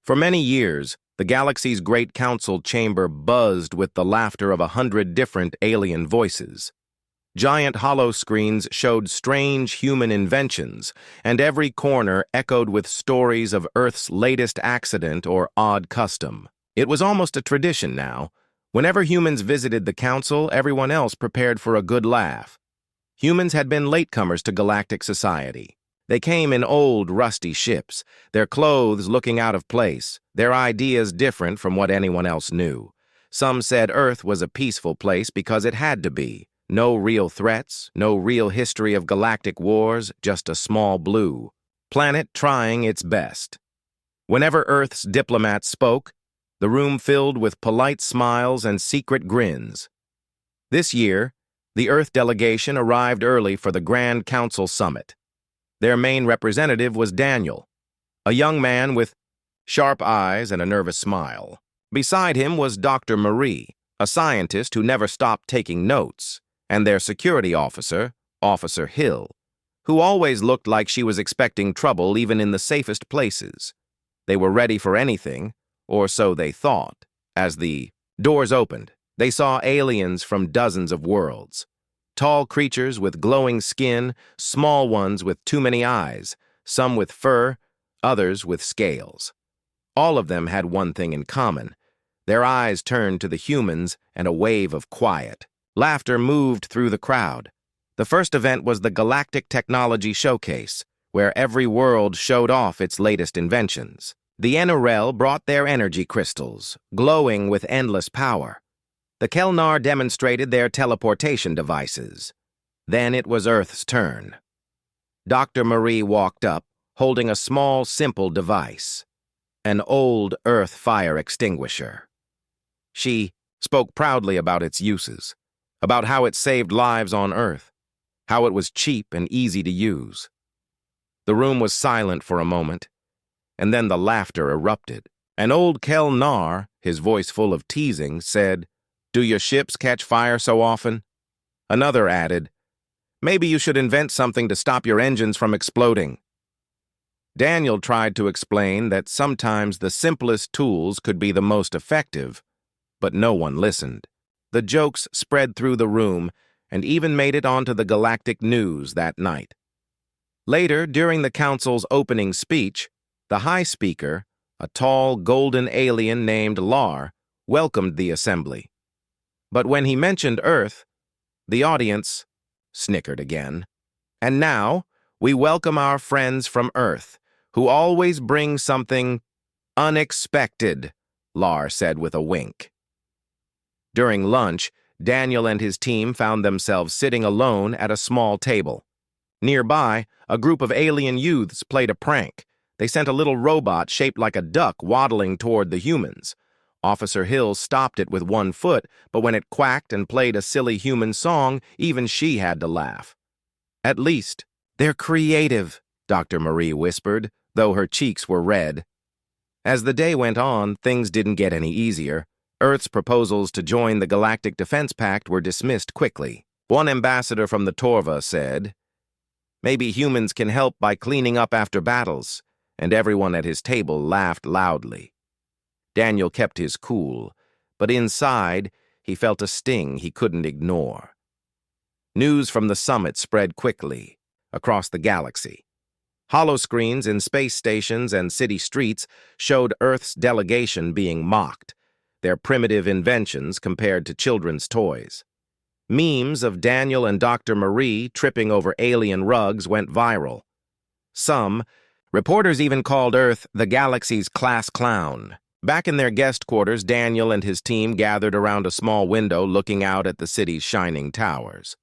For many years, the galaxy's great council chamber buzzed with the laughter of 100 different alien voices. Giant hollow screens showed strange human inventions, and every corner echoed with stories of Earth's latest accident or odd custom. It was almost a tradition now. Whenever humans visited the council, everyone else prepared for a good laugh. Humans had been latecomers to galactic society. They came in old, rusty ships, their clothes looking out of place, their ideas different from what anyone else knew. Some said Earth was a peaceful place because it had to be. No real threats, no real history of galactic wars, just a small blue planet trying its best. Whenever Earth's diplomats spoke, the room filled with polite smiles and secret grins. This year, the Earth delegation arrived early for the Grand Council Summit. Their main representative was Daniel, a young man with sharp eyes and a nervous smile. Beside him was Dr. Marie, a scientist who never stopped taking notes, and their security officer, Officer Hill, who always looked like she was expecting trouble even in the safest places. They were ready for anything, or so they thought. As the doors opened, they saw aliens from dozens of worlds. Tall creatures with glowing skin, small ones with too many eyes, some with fur, others with scales. All of them had one thing in common. Their eyes turned to the humans, and a wave of quiet. Laughter moved through the crowd. The first event was the Galactic Technology Showcase, where every world showed off its latest inventions. The NRL brought their energy crystals, glowing with endless power. The Kelnar demonstrated their teleportation devices. Then it was Earth's turn. Dr. Marie walked up, holding a small, simple device, an old Earth fire extinguisher. She spoke proudly about its uses, about how it saved lives on Earth, how it was cheap and easy to use. The room was silent for a moment, and then the laughter erupted. An old Kelnar, his voice full of teasing, said, "Do your ships catch fire so often?" Another added, "Maybe you should invent something to stop your engines from exploding." Daniel tried to explain that sometimes the simplest tools could be the most effective, but no one listened. The jokes spread through the room and even made it onto the galactic news that night. Later, during the council's opening speech, the High Speaker, a tall golden alien named Lar, welcomed the assembly. But when he mentioned Earth, the audience snickered again. "And now, we welcome our friends from Earth, who always bring something unexpected," Lar said with a wink. During lunch, Daniel and his team found themselves sitting alone at a small table. Nearby, a group of alien youths played a prank. They sent a little robot shaped like a duck waddling toward the humans. Officer Hill stopped it with one foot, but when it quacked and played a silly human song, even she had to laugh. "At least, they're creative," Dr. Marie whispered, though her cheeks were red. As the day went on, things didn't get any easier. Earth's proposals to join the Galactic Defense Pact were dismissed quickly. One ambassador from the Torva said, "Maybe humans can help by cleaning up after battles," and everyone at his table laughed loudly. Daniel kept his cool, but inside, he felt a sting he couldn't ignore. News from the summit spread quickly across the galaxy. Holoscreens in space stations and city streets showed Earth's delegation being mocked, their primitive inventions compared to children's toys. Memes of Daniel and Dr. Marie tripping over alien rugs went viral. Reporters even called Earth the galaxy's class clown. Back in their guest quarters, Daniel and his team gathered around a small window looking out at the city's shining towers.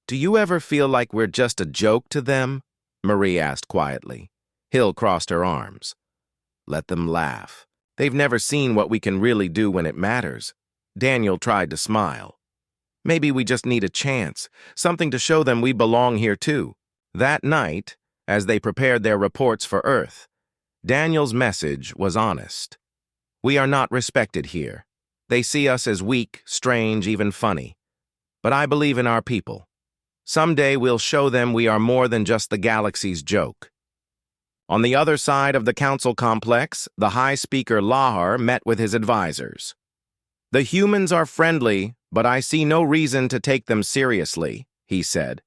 "Do you ever feel like we're just a joke to them?" Marie asked quietly. Hill crossed her arms. "Let them laugh. They've never seen what we can really do when it matters." Daniel tried to smile. "Maybe we just need a chance, something to show them we belong here too." That night, as they prepared their reports for Earth, Daniel's message was honest. "We are not respected here. They see us as weak, strange, even funny. But I believe in our people. Someday we'll show them we are more than just the galaxy's joke." On the other side of the council complex, the High Speaker Lahar met with his advisors. "The humans are friendly, but I see no reason to take them seriously," he said.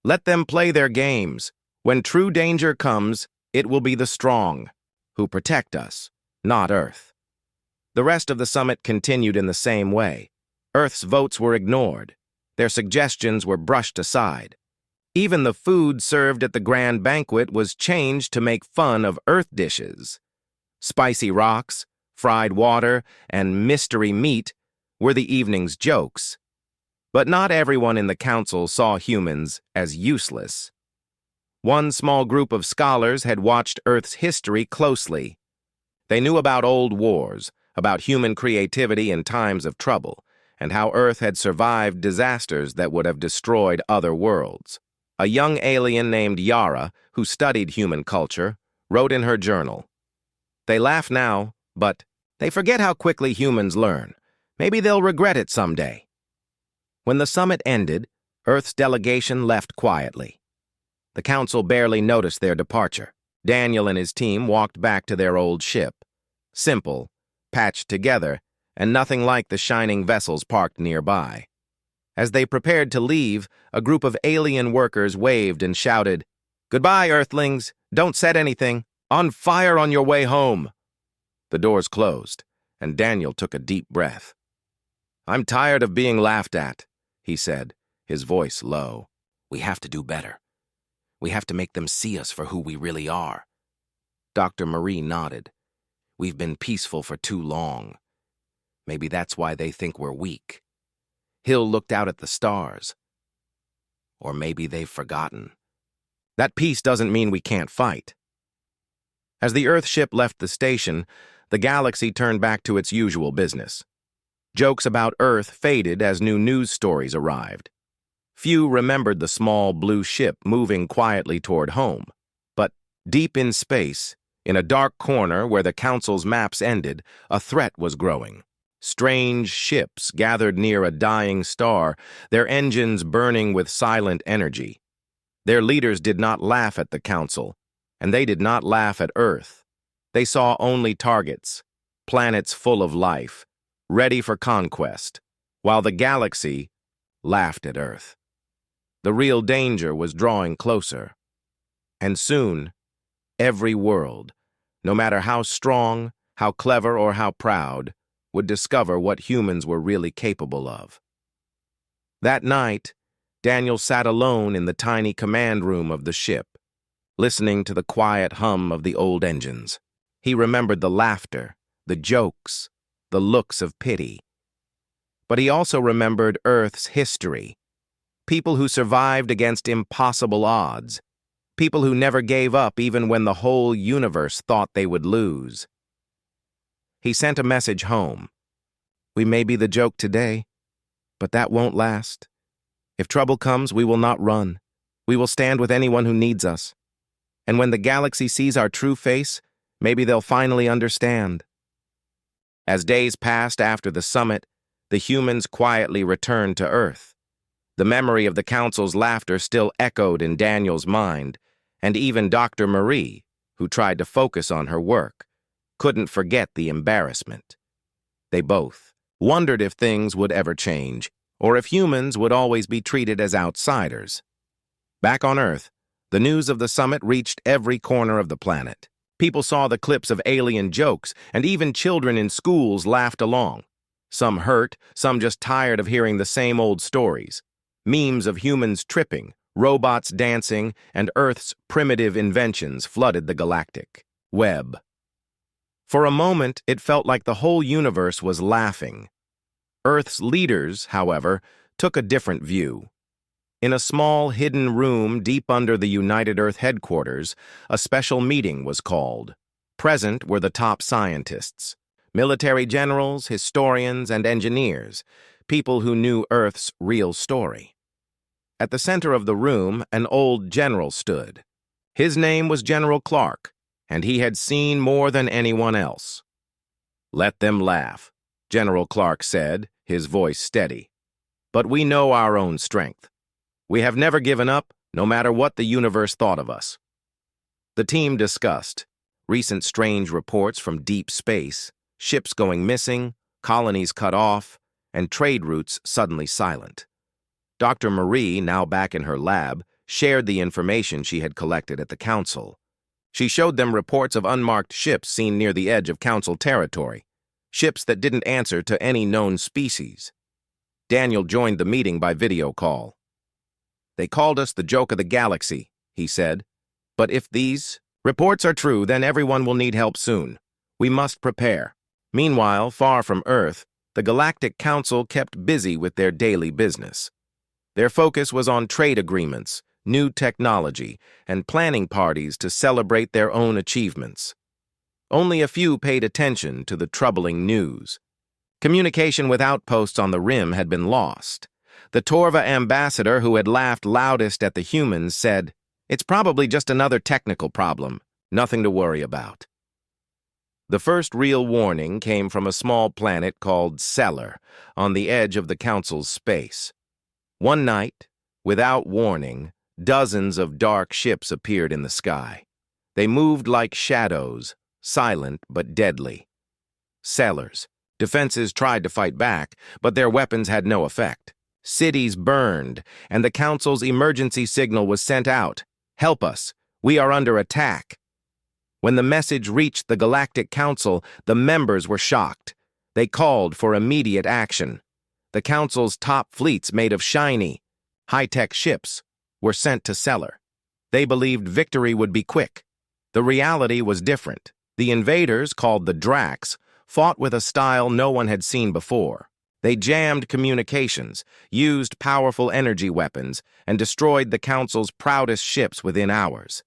"Let them play their games. When true danger comes, it will be the strong who protect us, not Earth." The rest of the summit continued in the same way. Earth's votes were ignored. Their suggestions were brushed aside. Even the food served at the grand banquet was changed to make fun of Earth dishes. Spicy rocks, fried water, and mystery meat were the evening's jokes. But not everyone in the council saw humans as useless. One small group of scholars had watched Earth's history closely. They knew about old wars, about human creativity in times of trouble, and how Earth had survived disasters that would have destroyed other worlds. A young alien named Yara, who studied human culture, wrote in her journal, "They laugh now, but they forget how quickly humans learn. Maybe they'll regret it someday." When the summit ended, Earth's delegation left quietly. The council barely noticed their departure. Daniel and his team walked back to their old ship. Simple, patched together, and nothing like the shining vessels parked nearby. As they prepared to leave, a group of alien workers waved and shouted, "Goodbye, Earthlings! Don't set anything! On fire on your way home!" The doors closed, and Daniel took a deep breath. "I'm tired of being laughed at," he said, his voice low. "We have to do better. We have to make them see us for who we really are." Dr. Marie nodded. "We've been peaceful for too long. Maybe that's why they think we're weak." Hill looked out at the stars. "Or maybe they've forgotten. That peace doesn't mean we can't fight." As the Earth ship left the station, the galaxy turned back to its usual business. Jokes about Earth faded as new news stories arrived. Few remembered the small blue ship moving quietly toward home. But deep in space, in a dark corner where the council's maps ended, a threat was growing. Strange ships gathered near a dying star, their engines burning with silent energy. Their leaders did not laugh at the council, and they did not laugh at Earth. They saw only targets, planets full of life, ready for conquest, while the galaxy laughed at Earth. The real danger was drawing closer. And soon, every world, no matter how strong, how clever, or how proud, would discover what humans were really capable of. That night, Daniel sat alone in the tiny command room of the ship, listening to the quiet hum of the old engines. He remembered the laughter, the jokes, the looks of pity. But he also remembered Earth's history, people who survived against impossible odds, people who never gave up even when the whole universe thought they would lose. He sent a message home. "We may be the joke today, but that won't last. If trouble comes, we will not run. We will stand with anyone who needs us. And when the galaxy sees our true face, maybe they'll finally understand." As days passed after the summit, the humans quietly returned to Earth. The memory of the council's laughter still echoed in Daniel's mind, and even Dr. Marie, who tried to focus on her work, couldn't forget the embarrassment. They both wondered if things would ever change, or if humans would always be treated as outsiders. Back on Earth, the news of the summit reached every corner of the planet. People saw the clips of alien jokes, and even children in schools laughed along. Some hurt, some just tired of hearing the same old stories. Memes of humans tripping, robots dancing, and Earth's primitive inventions flooded the galactic web. For a moment, it felt like the whole universe was laughing. Earth's leaders, however, took a different view. In a small, hidden room deep under the United Earth headquarters, a special meeting was called. Present were the top scientists, military generals, historians, and engineers, people who knew Earth's real story. At the center of the room, an old general stood. His name was General Clark, and he had seen more than anyone else. "Let them laugh," General Clark said, his voice steady. "But we know our own strength. We have never given up, no matter what the universe thought of us." The team discussed recent strange reports from deep space, ships going missing, colonies cut off, and trade routes suddenly silent. Dr. Marie, now back in her lab, shared the information she had collected at the council. She showed them reports of unmarked ships seen near the edge of council territory, ships that didn't answer to any known species. Daniel joined the meeting by video call. "They called us the joke of the galaxy," he said. "But if these reports are true, then everyone will need help soon. We must prepare." Meanwhile, far from Earth, the Galactic Council kept busy with their daily business. Their focus was on trade agreements, new technology, and planning parties to celebrate their own achievements. Only a few paid attention to the troubling news. Communication with outposts on the rim had been lost. The Torva ambassador, who had laughed loudest at the humans, said, "It's probably just another technical problem, nothing to worry about." The first real warning came from a small planet called Cellar, on the edge of the Council's space. One night, without warning, dozens of dark ships appeared in the sky. They moved like shadows, silent but deadly. Sailors. Defenses tried to fight back, but their weapons had no effect. Cities burned, and the Council's emergency signal was sent out. "Help us. We are under attack." When the message reached the Galactic Council, the members were shocked. They called for immediate action. The Council's top fleets, made of shiny, high-tech ships, were sent to Cellar. They believed victory would be quick. The reality was different. The invaders, called the Drax, fought with a style no one had seen before. They jammed communications, used powerful energy weapons, and destroyed the Council's proudest ships within hours.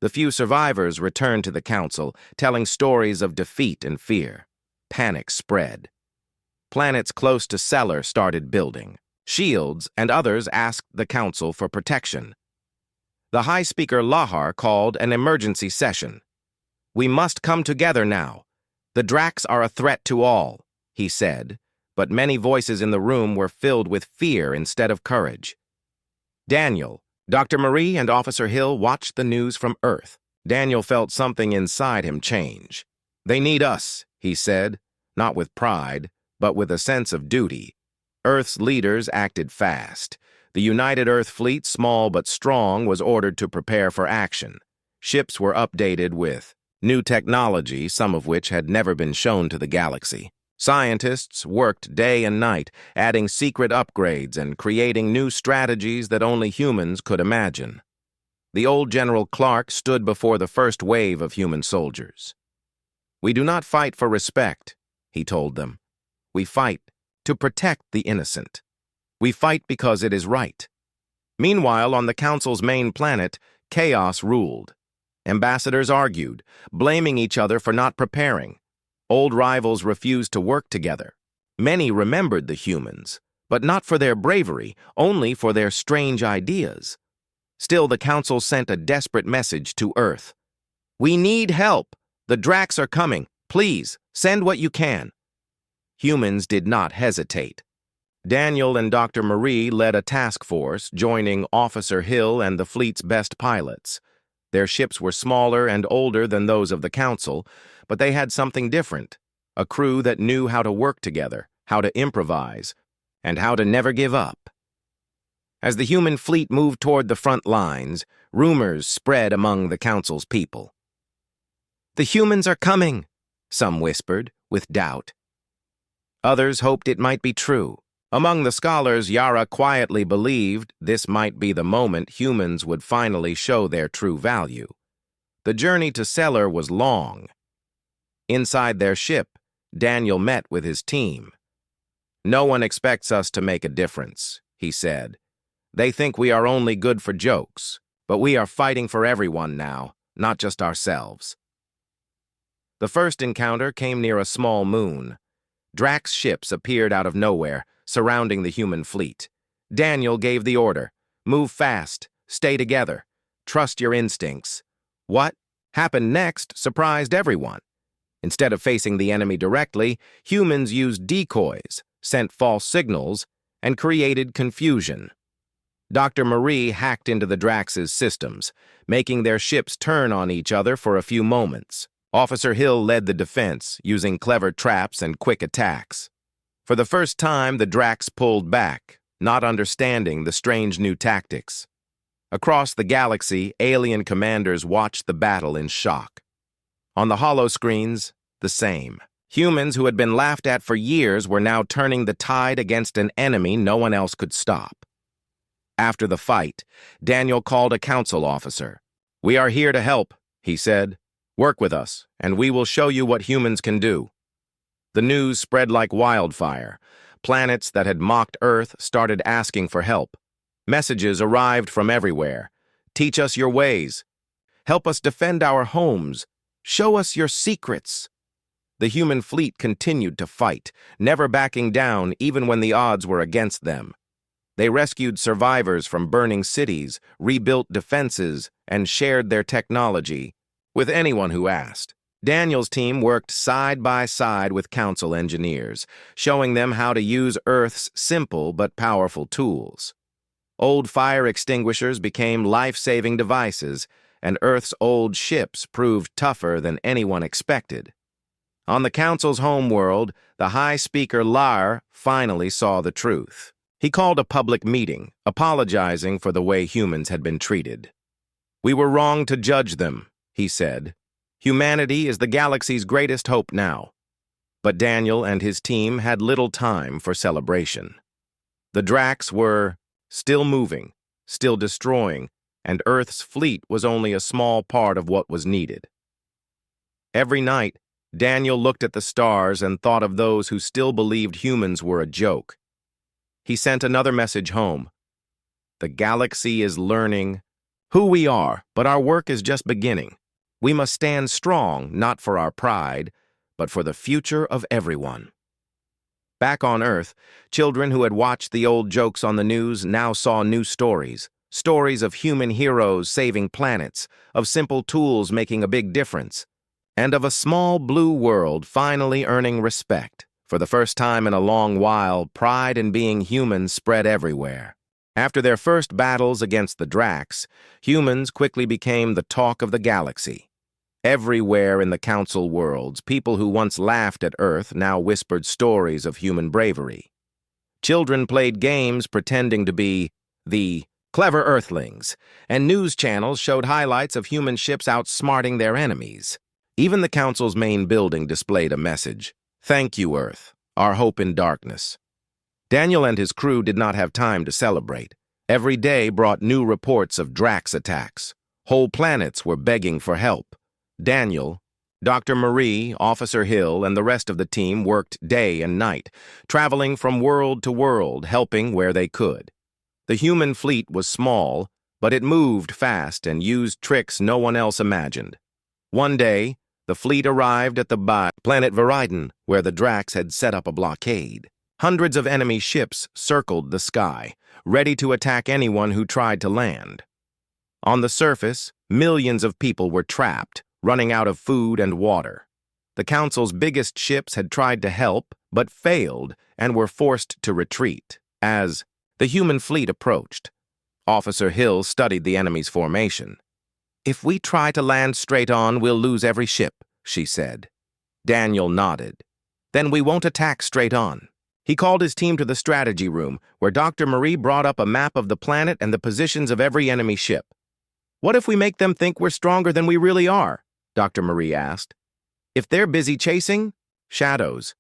The few survivors returned to the Council, telling stories of defeat and fear. Panic spread. Planets close to Cellar started building. Shields and others asked the Council for protection. The High Speaker Lahar called an emergency session. "We must come together now. The Drax are a threat to all," he said, but many voices in the room were filled with fear instead of courage. Daniel, Dr. Marie, and Officer Hill watched the news from Earth. Daniel felt something inside him change. "They need us," he said, not with pride, but with a sense of duty. Earth's leaders acted fast. The United Earth Fleet, small but strong, was ordered to prepare for action. Ships were updated with new technology, some of which had never been shown to the galaxy. Scientists worked day and night, adding secret upgrades and creating new strategies that only humans could imagine. The old General Clark stood before the first wave of human soldiers. "We do not fight for respect," he told them. "We fight to protect the innocent. We fight because it is right." Meanwhile, on the Council's main planet, chaos ruled. Ambassadors argued, blaming each other for not preparing. Old rivals refused to work together. Many remembered the humans, but not for their bravery, only for their strange ideas. Still, the Council sent a desperate message to Earth. "We need help. The Drax are coming. Please, send what you can." Humans did not hesitate. Daniel and Dr. Marie led a task force, joining Officer Hill and the fleet's best pilots. Their ships were smaller and older than those of the Council, but they had something different, a crew that knew how to work together, how to improvise, and how to never give up. As the human fleet moved toward the front lines, rumors spread among the Council's people. "The humans are coming," some whispered, with doubt. Others hoped it might be true. Among the scholars, Yara quietly believed this might be the moment humans would finally show their true value. The journey to Cellar was long. Inside their ship, Daniel met with his team. "No one expects us to make a difference," he said. "They think we are only good for jokes, but we are fighting for everyone now, not just ourselves." The first encounter came near a small moon. Drax ships appeared out of nowhere, surrounding the human fleet. Daniel gave the order, "Move fast, stay together, trust your instincts." What happened next surprised everyone. Instead of facing the enemy directly, humans used decoys, sent false signals, and created confusion. Dr. Marie hacked into the Drax's systems, making their ships turn on each other for a few moments. Officer Hill led the defense, using clever traps and quick attacks. For the first time, the Drax pulled back, not understanding the strange new tactics. Across the galaxy, alien commanders watched the battle in shock. On the holoscreens, the same. Humans who had been laughed at for years were now turning the tide against an enemy no one else could stop. After the fight, Daniel called a council officer. "We are here to help," he said. "Work with us, and we will show you what humans can do." The news spread like wildfire. Planets that had mocked Earth started asking for help. Messages arrived from everywhere. "Teach us your ways. Help us defend our homes. Show us your secrets." The human fleet continued to fight, never backing down even when the odds were against them. They rescued survivors from burning cities, rebuilt defenses, and shared their technology with anyone who asked. Daniel's team worked side by side with council engineers, showing them how to use Earth's simple but powerful tools. Old fire extinguishers became life-saving devices, and Earth's old ships proved tougher than anyone expected. On the council's homeworld, the High Speaker Lar finally saw the truth. He called a public meeting, apologizing for the way humans had been treated. "We were wrong to judge them," he said. "Humanity is the galaxy's greatest hope now." But Daniel and his team had little time for celebration. The Drax were still moving, still destroying, and Earth's fleet was only a small part of what was needed. Every night, Daniel looked at the stars and thought of those who still believed humans were a joke. He sent another message home. "The galaxy is learning who we are, but our work is just beginning. We must stand strong, not for our pride, but for the future of everyone." Back on Earth, children who had watched the old jokes on the news now saw new stories. Stories of human heroes saving planets, of simple tools making a big difference, and of a small blue world finally earning respect. For the first time in a long while, pride in being human spread everywhere. After their first battles against the Drax, humans quickly became the talk of the galaxy. Everywhere in the council worlds, people who once laughed at Earth now whispered stories of human bravery. Children played games pretending to be the clever Earthlings, and news channels showed highlights of human ships outsmarting their enemies. Even the council's main building displayed a message. "Thank you, Earth, our hope in darkness." Daniel and his crew did not have time to celebrate. Every day brought new reports of Drax attacks. Whole planets were begging for help. Daniel, Dr. Marie, Officer Hill, and the rest of the team worked day and night, traveling from world to world, helping where they could. The human fleet was small, but it moved fast and used tricks no one else imagined. One day, the fleet arrived at the planet Viridon, where the Drax had set up a blockade. Hundreds of enemy ships circled the sky, ready to attack anyone who tried to land. On the surface, millions of people were trapped, running out of food and water. The Council's biggest ships had tried to help, but failed and were forced to retreat. As the human fleet approached, Officer Hill studied the enemy's formation. "If we try to land straight on, we'll lose every ship," she said. Daniel nodded. "Then we won't attack straight on." He called his team to the strategy room, where Dr. Marie brought up a map of the planet and the positions of every enemy ship. "What if we make them think we're stronger than we really are?" Dr. Marie asked. "If they're busy chasing shadows,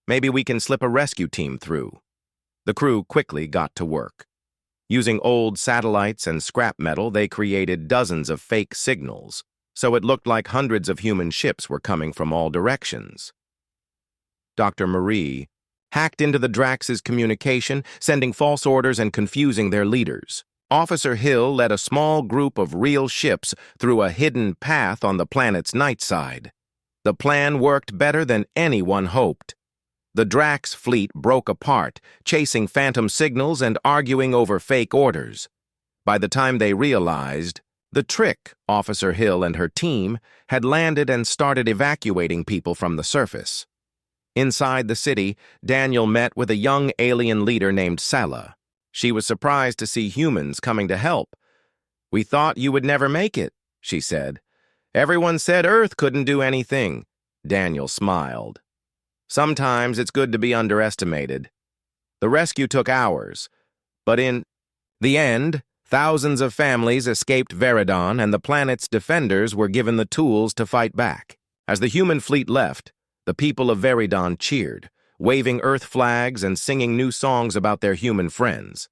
maybe we can slip a rescue team through." The crew quickly got to work. Using old satellites and scrap metal, they created dozens of fake signals, so it looked like hundreds of human ships were coming from all directions. Dr. Marie hacked into the Drax's communication, sending false orders and confusing their leaders. Officer Hill led a small group of real ships through a hidden path on the planet's night side. The plan worked better than anyone hoped. The Drax fleet broke apart, chasing phantom signals and arguing over fake orders. By the time they realized the trick, Officer Hill and her team had landed and started evacuating people from the surface. Inside the city, Daniel met with a young alien leader named Saga. She was surprised to see humans coming to help. "We thought you would never make it," she said. "Everyone said Earth couldn't do anything." Daniel smiled. "Sometimes it's good to be underestimated." The rescue took hours, but in the end, thousands of families escaped Veridon, and the planet's defenders were given the tools to fight back. As the human fleet left, the people of Veridon cheered, waving Earth flags and singing new songs about their human friends.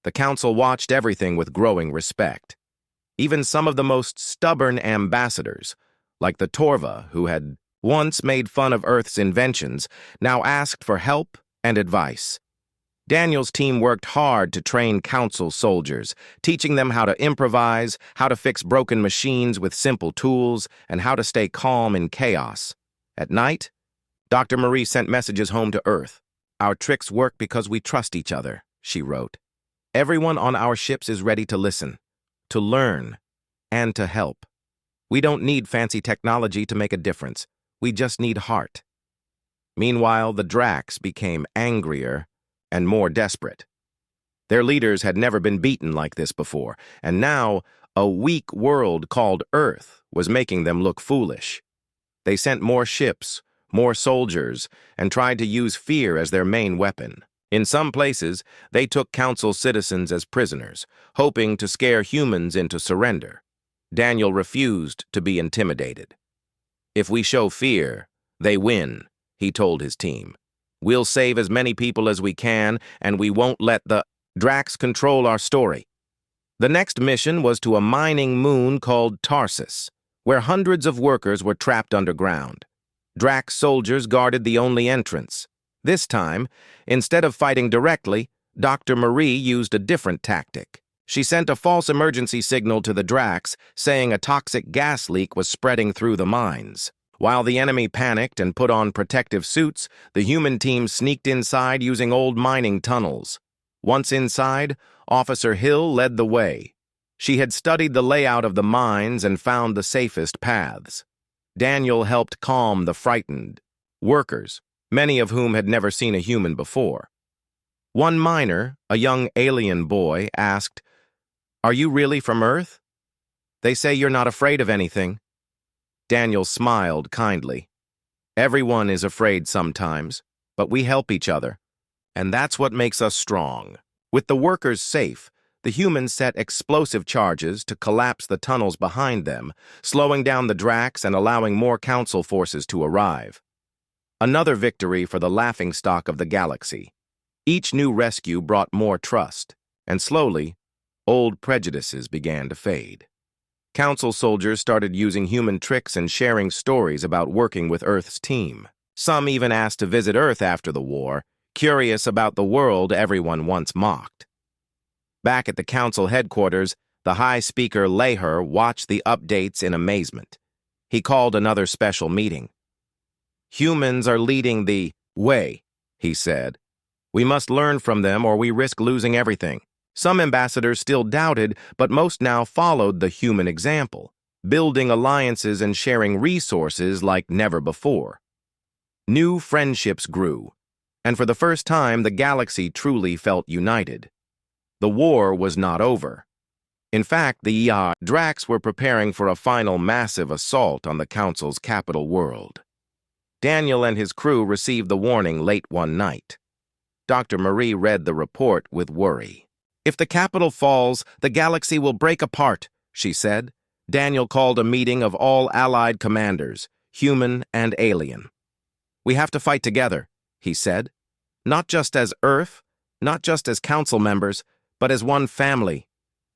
The Council watched everything with growing respect. Even some of the most stubborn ambassadors, like the Torva, who had once made fun of Earth's inventions, now asked for help and advice. Daniel's team worked hard to train Council soldiers, teaching them how to improvise, how to fix broken machines with simple tools, and how to stay calm in chaos. At night, Dr. Marie sent messages home to Earth. "Our tricks work because we trust each other," she wrote. "Everyone on our ships is ready to listen, to learn, and to help. We don't need fancy technology to make a difference. We just need heart." Meanwhile, the Dracs became angrier and more desperate. Their leaders had never been beaten like this before, and now a weak world called Earth was making them look foolish. They sent more ships, more soldiers, and tried to use fear as their main weapon. In some places, they took Council citizens as prisoners, hoping to scare humans into surrender. Daniel refused to be intimidated. "If we show fear, they win," he told his team. "We'll save as many people as we can, and we won't let the Dracs control our story." The next mission was to a mining moon called Tarsus, where hundreds of workers were trapped underground. Drac soldiers guarded the only entrance. This time, instead of fighting directly, Dr. Marie used a different tactic. She sent a false emergency signal to the Dracs, saying a toxic gas leak was spreading through the mines. While the enemy panicked and put on protective suits, the human team sneaked inside using old mining tunnels. Once inside, Officer Hill led the way. She had studied the layout of the mines and found the safest paths. Daniel helped calm the frightened workers, many of whom had never seen a human before. One miner, a young alien boy, asked, "Are you really from Earth? They say you're not afraid of anything." Daniel smiled kindly. "Everyone is afraid sometimes, but we help each other. And that's what makes us strong." With the workers safe, the humans set explosive charges to collapse the tunnels behind them, slowing down the Dracs and allowing more Council forces to arrive. Another victory for the Laughingstock of the galaxy. Each new rescue brought more trust, and slowly, old prejudices began to fade. Council soldiers started using human tricks and sharing stories about working with Earth's team. Some even asked to visit Earth after the war, curious about the world everyone once mocked. Back at the Council headquarters, the High Speaker Leher watched the updates in amazement. He called another special meeting. "Humans are leading the way," he said. "We must learn from them or we risk losing everything." Some ambassadors still doubted, but most now followed the human example, building alliances and sharing resources like never before. New friendships grew, and for the first time the galaxy truly felt united. The war was not over. In fact, the Dracs were preparing for a final massive assault on the Council's capital world. Daniel and his crew received the warning late one night. Dr. Marie read the report with worry. "If the capital falls, the galaxy will break apart," she said. Daniel called a meeting of all allied commanders, human and alien. "We have to fight together," he said. "Not just as Earth, not just as Council members, but as one family.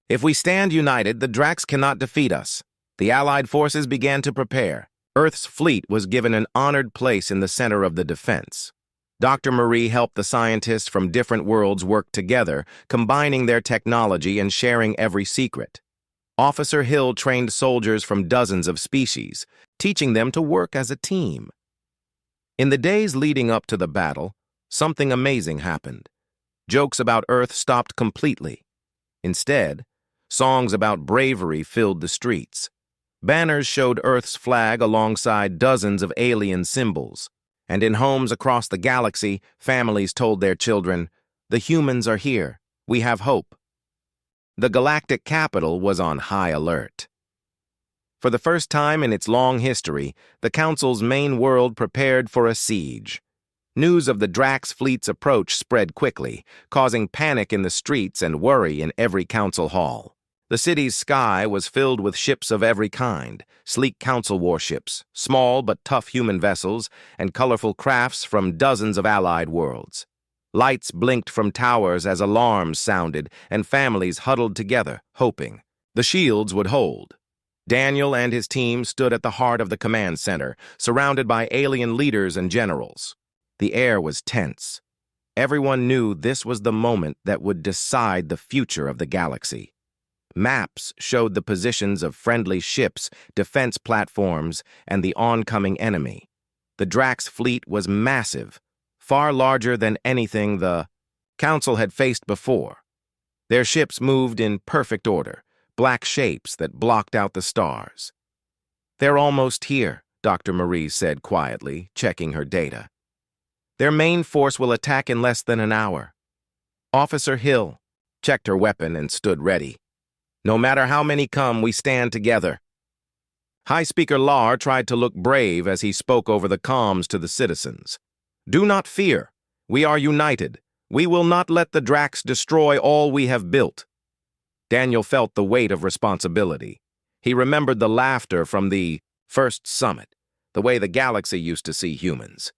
If we stand united, the Dracs cannot defeat us." The allied forces began to prepare. Earth's fleet was given an honored place in the center of the defense. Dr. Marie helped the scientists from different worlds work together, combining their technology and sharing every secret. Officer Hill trained soldiers from dozens of species, teaching them to work as a team. In the days leading up to the battle, something amazing happened. Jokes about Earth stopped completely. Instead, songs about bravery filled the streets. Banners showed Earth's flag alongside dozens of alien symbols. And in homes across the galaxy, families told their children, "The humans are here. We have hope. The galactic capital was on high alert. For the first time in its long history, the Council's main world prepared for a siege. News of the Drax fleet's approach spread quickly, causing panic in the streets and worry in every council hall. The city's sky was filled with ships of every kind, sleek council warships, small but tough human vessels, and colorful crafts from dozens of allied worlds. Lights blinked from towers as alarms sounded, and families huddled together, hoping the shields would hold. Daniel and his team stood at the heart of the command center, surrounded by alien leaders and generals. The air was tense. Everyone knew this was the moment that would decide the future of the galaxy. Maps showed the positions of friendly ships, defense platforms, and the oncoming enemy. The Drax fleet was massive, far larger than anything the Council had faced before. Their ships moved in perfect order, black shapes that blocked out the stars. "They're almost here," Dr. Marie said quietly, checking her data. "Their main force will attack in less than an hour." Officer Hill checked her weapon and stood ready. "No matter how many come, we stand together." High Speaker Lar tried to look brave as he spoke over the comms to the citizens. "Do not fear. We are united. We will not let the Drax destroy all we have built." Daniel felt the weight of responsibility. He remembered the laughter from the first summit, the way the galaxy used to see humans.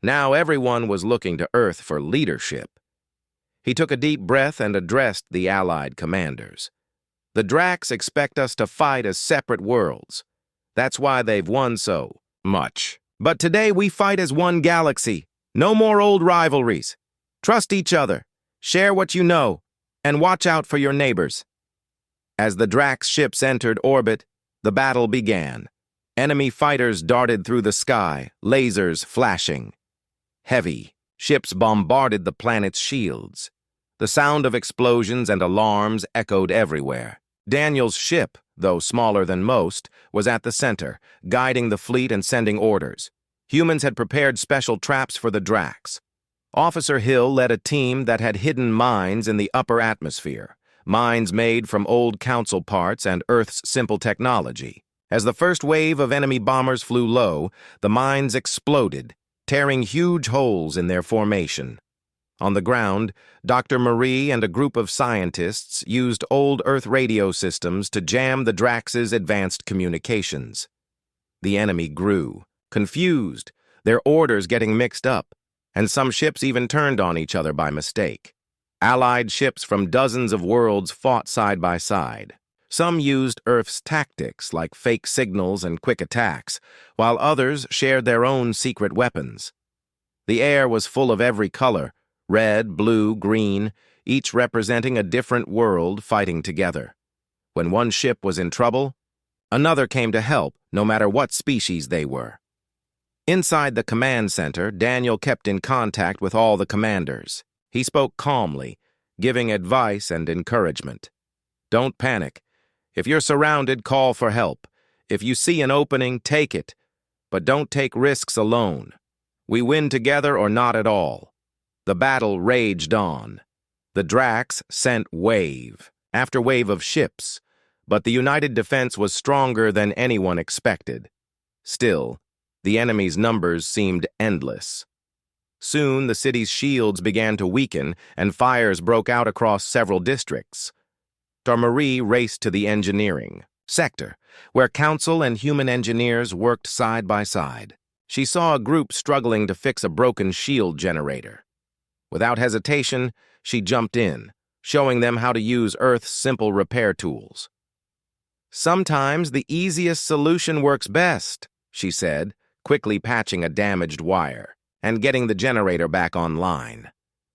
Now everyone was looking to Earth for leadership. He took a deep breath and addressed the Allied commanders. "The Drax expect us to fight as separate worlds. That's why they've won so much. But today we fight as one galaxy. No more old rivalries. Trust each other, share what you know, and watch out for your neighbors." As the Drax ships entered orbit, the battle began. Enemy fighters darted through the sky, lasers flashing. Heavy ships bombarded the planet's shields. The sound of explosions and alarms echoed everywhere. Daniel's ship, though smaller than most, was at the center, guiding the fleet and sending orders. Humans had prepared special traps for the Drax. Officer Hill led a team that had hidden mines in the upper atmosphere, mines made from old council parts and Earth's simple technology. As the first wave of enemy bombers flew low, the mines exploded, tearing huge holes in their formation. On the ground, Dr. Marie and a group of scientists used old Earth radio systems to jam the Drax's advanced communications. The enemy grew, confused, their orders getting mixed up, and some ships even turned on each other by mistake. Allied ships from dozens of worlds fought side by side. Some used Earth's tactics like fake signals and quick attacks, while others shared their own secret weapons. The air was full of every color, red, blue, green, each representing a different world fighting together. When one ship was in trouble, another came to help, no matter what species they were. Inside the command center, Daniel kept in contact with all the commanders. He spoke calmly, giving advice and encouragement. "Don't panic. If you're surrounded, call for help. If you see an opening, take it. But don't take risks alone. We win together or not at all." The battle raged on. The Drax sent wave after wave of ships, but the united defense was stronger than anyone expected. Still, the enemy's numbers seemed endless. Soon, the city's shields began to weaken, and fires broke out across several districts. Dr. Marie raced to the engineering sector, where council and human engineers worked side by side. She saw a group struggling to fix a broken shield generator. Without hesitation, she jumped in, showing them how to use Earth's simple repair tools. "Sometimes the easiest solution works best," she said, quickly patching a damaged wire and getting the generator back online.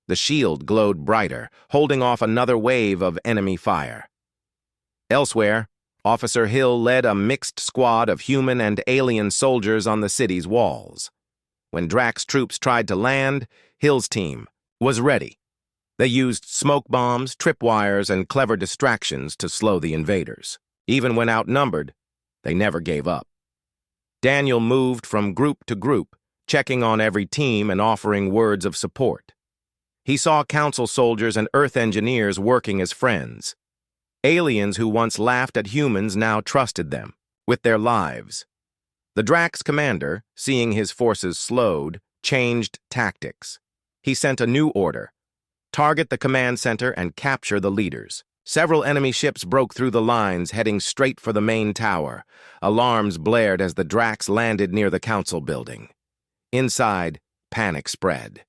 The shield glowed brighter, holding off another wave of enemy fire. Elsewhere, Officer Hill led a mixed squad of human and alien soldiers on the city's walls. When Drax troops tried to land, Hill's team was ready. They used smoke bombs, tripwires, and clever distractions to slow the invaders. Even when outnumbered, they never gave up. Daniel moved from group to group, checking on every team and offering words of support. He saw council soldiers and Earth engineers working as friends. Aliens who once laughed at humans now trusted them, with their lives. The Drax commander, seeing his forces slowed, changed tactics. He sent a new order: target the command center and capture the leaders. Several enemy ships broke through the lines, heading straight for the main tower. Alarms blared as the Drax landed near the council building. Inside, panic spread.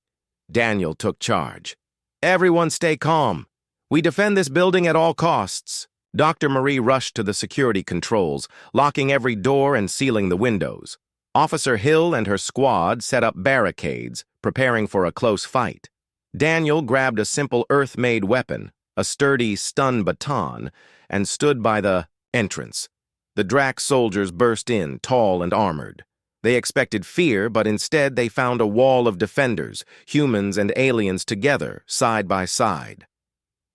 Daniel took charge. "Everyone stay calm. We defend this building at all costs." Dr. Marie rushed to the security controls, locking every door and sealing the windows. Officer Hill and her squad set up barricades, preparing for a close fight. Daniel grabbed a simple Earth-made weapon, a sturdy stun baton, and stood by the entrance. The Drax soldiers burst in, tall and armored. They expected fear, but instead they found a wall of defenders, humans and aliens together, side by side.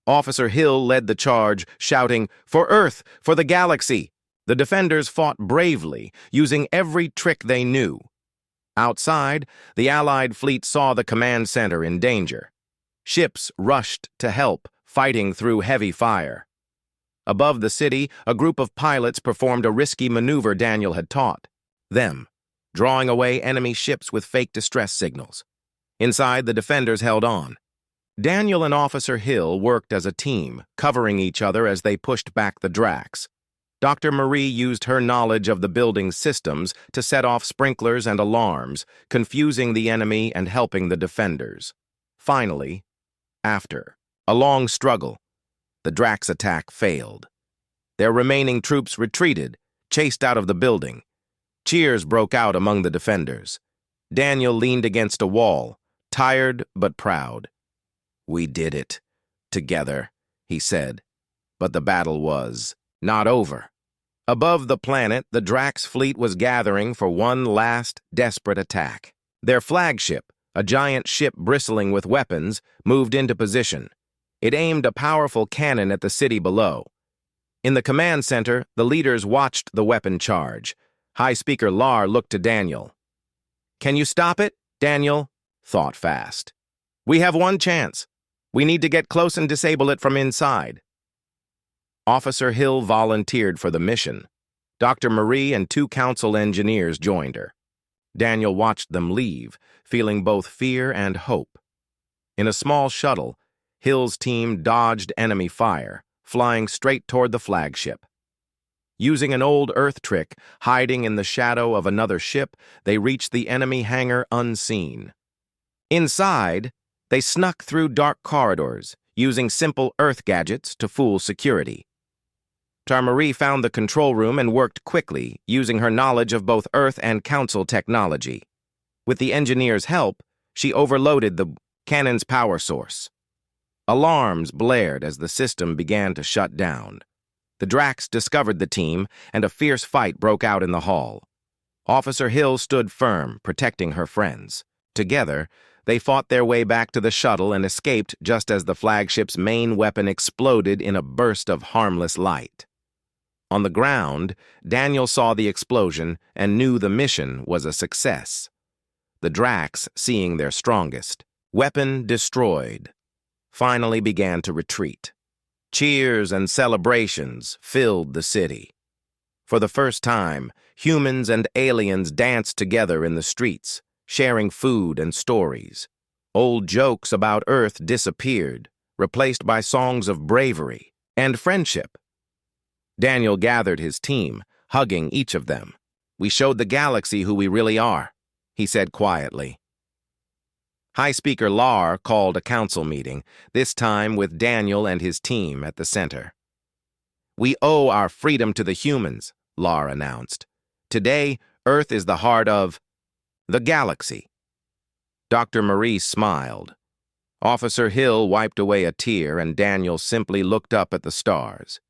Officer Hill led the charge, shouting, "For Earth! For the galaxy!" The defenders fought bravely, using every trick they knew. Outside, the Allied fleet saw the command center in danger. Ships rushed to help, fighting through heavy fire. Above the city, a group of pilots performed a risky maneuver Daniel had taught them, drawing away enemy ships with fake distress signals. Inside, the defenders held on. Daniel and Officer Hill worked as a team, covering each other as they pushed back the Drax. Dr. Marie used her knowledge of the building's systems to set off sprinklers and alarms, confusing the enemy and helping the defenders. Finally, after a long struggle, the Drax attack failed. Their remaining troops retreated, chased out of the building. Cheers broke out among the defenders. Daniel leaned against a wall, tired but proud. "We did it. Together," he said. But the battle was not over. Above the planet, the Drax fleet was gathering for one last, desperate attack. Their flagship, a giant ship bristling with weapons, moved into position. It aimed a powerful cannon at the city below. In the command center, the leaders watched the weapon charge. High Speaker Lar looked to Daniel. "Can you stop it?" Daniel thought fast. "We have one chance. We need to get close and disable it from inside." Officer Hill volunteered for the mission. Dr. Marie and 2 council engineers joined her. Daniel watched them leave, feeling both fear and hope. In a small shuttle, Hill's team dodged enemy fire, flying straight toward the flagship. Using an old Earth trick, hiding in the shadow of another ship, they reached the enemy hangar unseen. Inside, they snuck through dark corridors, using simple Earth gadgets to fool security. Marie found the control room and worked quickly, using her knowledge of both Earth and Council technology. With the engineer's help, she overloaded the cannon's power source. Alarms blared as the system began to shut down. The Drax discovered the team, and a fierce fight broke out in the hall. Officer Hill stood firm, protecting her friends. Together, they fought their way back to the shuttle and escaped just as the flagship's main weapon exploded in a burst of harmless light. On the ground, Daniel saw the explosion and knew the mission was a success. The Drax, seeing their strongest weapon destroyed, finally began to retreat. Cheers and celebrations filled the city. For the first time, humans and aliens danced together in the streets, sharing food and stories. Old jokes about Earth disappeared, replaced by songs of bravery and friendship. Daniel gathered his team, hugging each of them. "We showed the galaxy who we really are," he said quietly. High Speaker Lar called a council meeting, this time with Daniel and his team at the center. "We owe our freedom to the humans," Lar announced. "Today, Earth is the heart of the galaxy." Dr. Marie smiled. Officer Hill wiped away a tear, and Daniel simply looked up at the stars,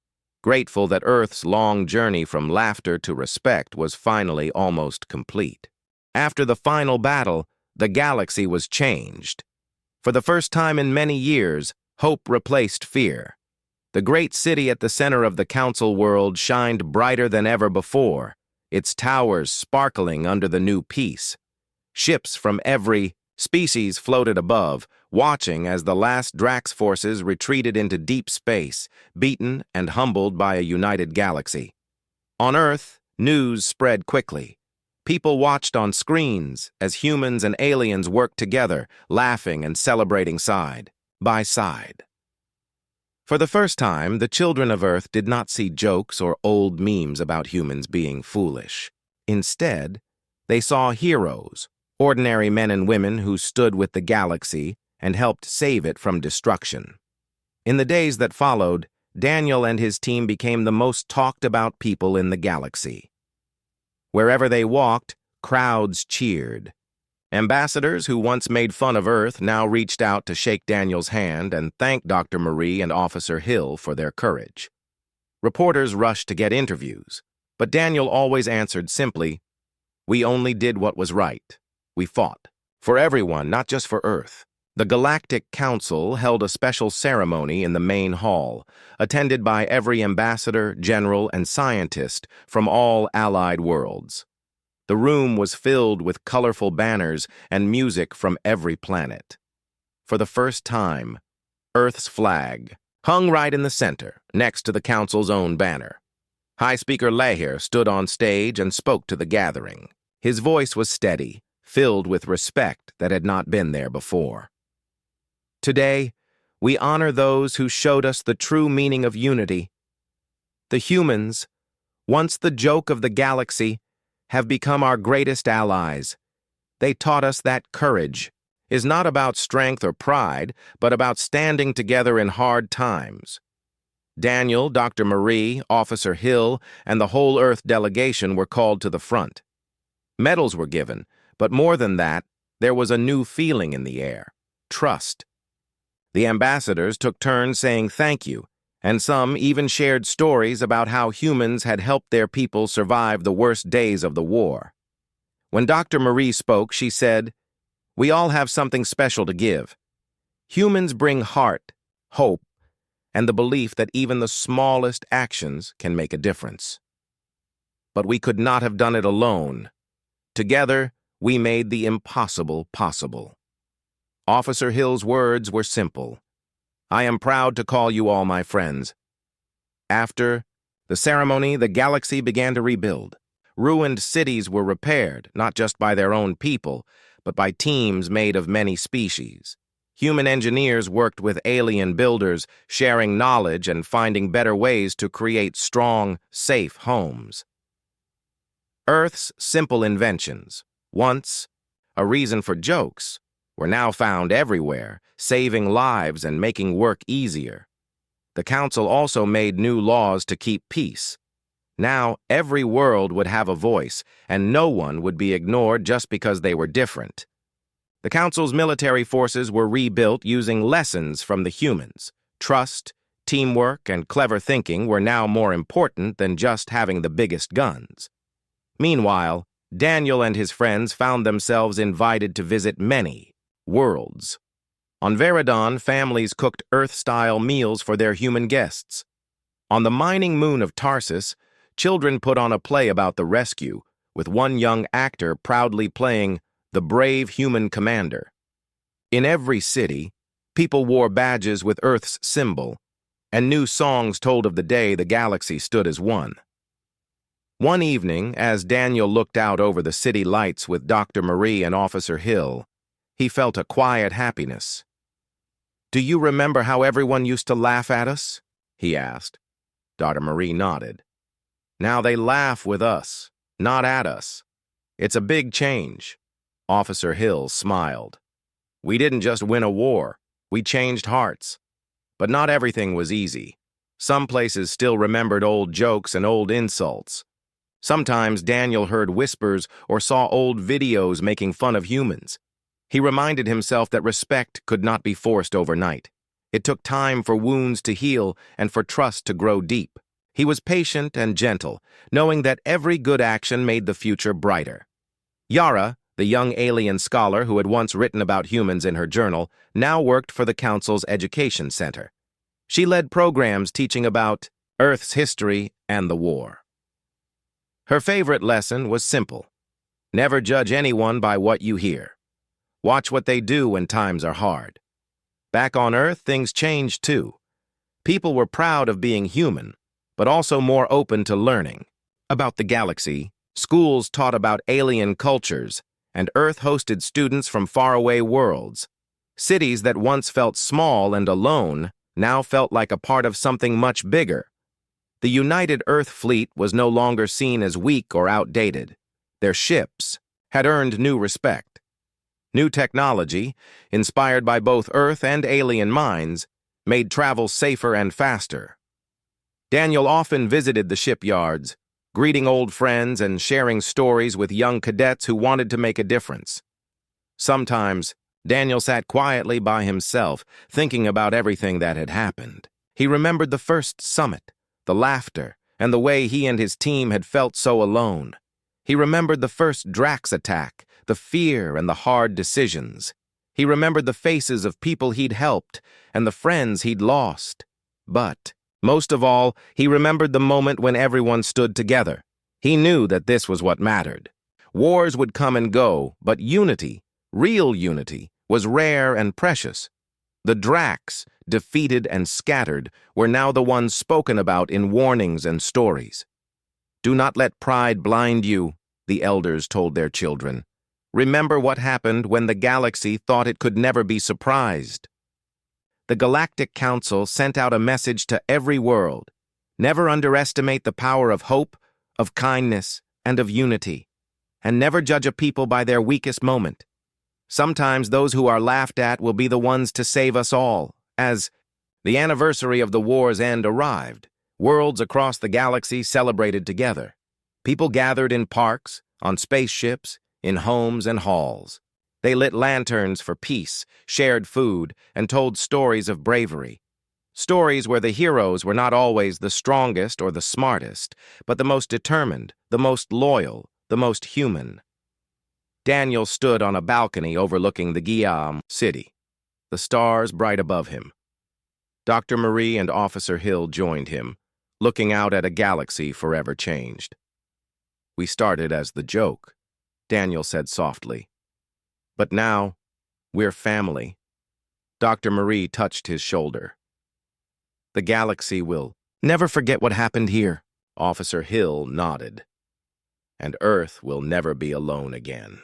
grateful that Earth's long journey from laughter to respect was finally almost complete. After the final battle, the galaxy was changed. For the first time in many years, hope replaced fear. The great city at the center of the council world shined brighter than ever before, its towers sparkling under the new peace. Ships from every Species floated above, watching as the last Drax forces retreated into deep space, beaten and humbled by a united galaxy. On Earth, news spread quickly. People watched on screens as humans and aliens worked together, laughing and celebrating side by side. For the first time, the children of Earth did not see jokes or old memes about humans being foolish. Instead, they saw heroes, ordinary men and women who stood with the galaxy and helped save it from destruction. In the days that followed, Daniel and his team became the most talked-about people in the galaxy. Wherever they walked, crowds cheered. Ambassadors who once made fun of Earth now reached out to shake Daniel's hand and thank Dr. Marie and Officer Hill for their courage. Reporters rushed to get interviews, but Daniel always answered simply, "We only did what was right. We fought. For everyone, not just for Earth." The Galactic Council held a special ceremony in the main hall, attended by every ambassador, general, and scientist from all allied worlds. The room was filled with colorful banners and music from every planet. For the first time, Earth's flag hung right in the center, next to the Council's own banner. High Speaker Lahir stood on stage and spoke to the gathering. His voice was steady, filled with respect that had not been there before. Today, we honor those who showed us the true meaning of unity. The humans, once the joke of the galaxy, have become our greatest allies. They taught us that courage is not about strength or pride, but about standing together in hard times. Daniel, Dr. Marie, Officer Hill, and the whole Earth delegation were called to the front. Medals were given, but more than that, there was a new feeling in the air: trust. The ambassadors took turns saying thank you, and some even shared stories about how humans had helped their people survive the worst days of the war. When Dr. Marie spoke, she said, "We all have something special to give. Humans bring heart, hope, and the belief that even the smallest actions can make a difference. But we could not have done it alone. Together, we made the impossible possible." Officer Hill's words were simple. "I am proud to call you all my friends." After the ceremony, the galaxy began to rebuild. Ruined cities were repaired, not just by their own people, but by teams made of many species. Human engineers worked with alien builders, sharing knowledge and finding better ways to create strong, safe homes. Earth's simple inventions, once a reason for jokes, were now found everywhere, saving lives and making work easier. The Council also made new laws to keep peace. Now, every world would have a voice, and no one would be ignored just because they were different. The Council's military forces were rebuilt using lessons from the humans. Trust, teamwork, and clever thinking were now more important than just having the biggest guns. Meanwhile, Daniel and his friends found themselves invited to visit many worlds. On Veridon, families cooked Earth-style meals for their human guests. On the mining moon of Tarsus, children put on a play about the rescue, with one young actor proudly playing the brave human commander. In every city, people wore badges with Earth's symbol, and new songs told of the day the galaxy stood as one. One evening, as Daniel looked out over the city lights with Dr. Marie and Officer Hill, he felt a quiet happiness. "Do you remember how everyone used to laugh at us?" he asked. Dr. Marie nodded. "Now they laugh with us, not at us. It's a big change." Officer Hill smiled. "We didn't just win a war, we changed hearts. But not everything was easy. Some places still remembered old jokes and old insults. Sometimes Daniel heard whispers or saw old videos making fun of humans. He reminded himself that respect could not be forced overnight. It took time for wounds to heal and for trust to grow deep. He was patient and gentle, knowing that every good action made the future brighter. Yara, the young alien scholar who had once written about humans in her journal, now worked for the Council's Education Center. She led programs teaching about Earth's history and the war. Her favorite lesson was simple: never judge anyone by what you hear. Watch what they do when times are hard. Back on Earth, things changed too. People were proud of being human, but also more open to learning. About the galaxy, schools taught about alien cultures, and Earth hosted students from faraway worlds. Cities that once felt small and alone now felt like a part of something much bigger. The United Earth fleet was no longer seen as weak or outdated. Their ships had earned new respect. New technology, inspired by both Earth and alien minds, made travel safer and faster. Daniel often visited the shipyards, greeting old friends and sharing stories with young cadets who wanted to make a difference. Sometimes, Daniel sat quietly by himself, thinking about everything that had happened. He remembered the first summit, the laughter, and the way he and his team had felt so alone. He remembered the first Drax attack, the fear and the hard decisions. He remembered the faces of people he'd helped and the friends he'd lost. But, most of all, he remembered the moment when everyone stood together. He knew that this was what mattered. Wars would come and go, but unity, real unity, was rare and precious. The Drax, defeated and scattered, were now the ones spoken about in warnings and stories. "Do not let pride blind you," the elders told their children. "Remember what happened when the galaxy thought it could never be surprised." The Galactic Council sent out a message to every world. Never underestimate the power of hope, of kindness, and of unity. And never judge a people by their weakest moment. Sometimes those who are laughed at will be the ones to save us all. As the anniversary of the war's end arrived, worlds across the galaxy celebrated together. People gathered in parks, on spaceships, in homes and halls. They lit lanterns for peace, shared food, and told stories of bravery. Stories where the heroes were not always the strongest or the smartest, but the most determined, the most loyal, the most human. Daniel stood on a balcony overlooking the Guillaume city, the stars bright above him. Dr. Marie and Officer Hill joined him, looking out at a galaxy forever changed. "We started as the joke," Daniel said softly. "But now, we're family." Dr. Marie touched his shoulder. "The galaxy will never forget what happened here." Officer Hill nodded. "And Earth will never be alone again."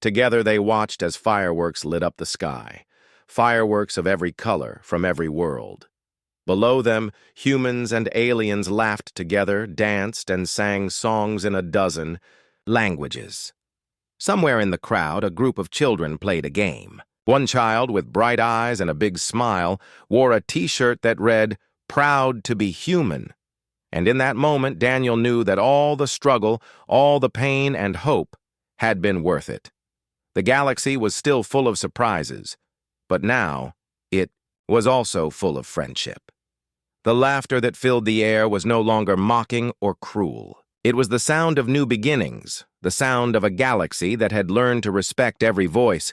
Together they watched as fireworks lit up the sky, fireworks of every color from every world. Below them, humans and aliens laughed together, danced, and sang songs in a dozen languages. Somewhere in the crowd, a group of children played a game. One child, with bright eyes and a big smile, wore a t-shirt that read, "Proud to be human." And in that moment, Daniel knew that all the struggle, all the pain and hope had been worth it. The galaxy was still full of surprises, but now it was also full of friendship. The laughter that filled the air was no longer mocking or cruel. It was the sound of new beginnings, the sound of a galaxy that had learned to respect every voice,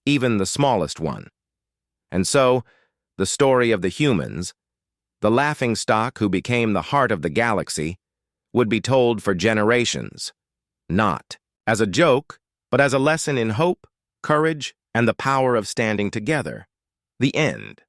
even the smallest one. And so, the story of the humans, the Laughingstock who became the heart of the galaxy, would be told for generations, not as a joke, but as a lesson in hope, courage, and the power of standing together. The end.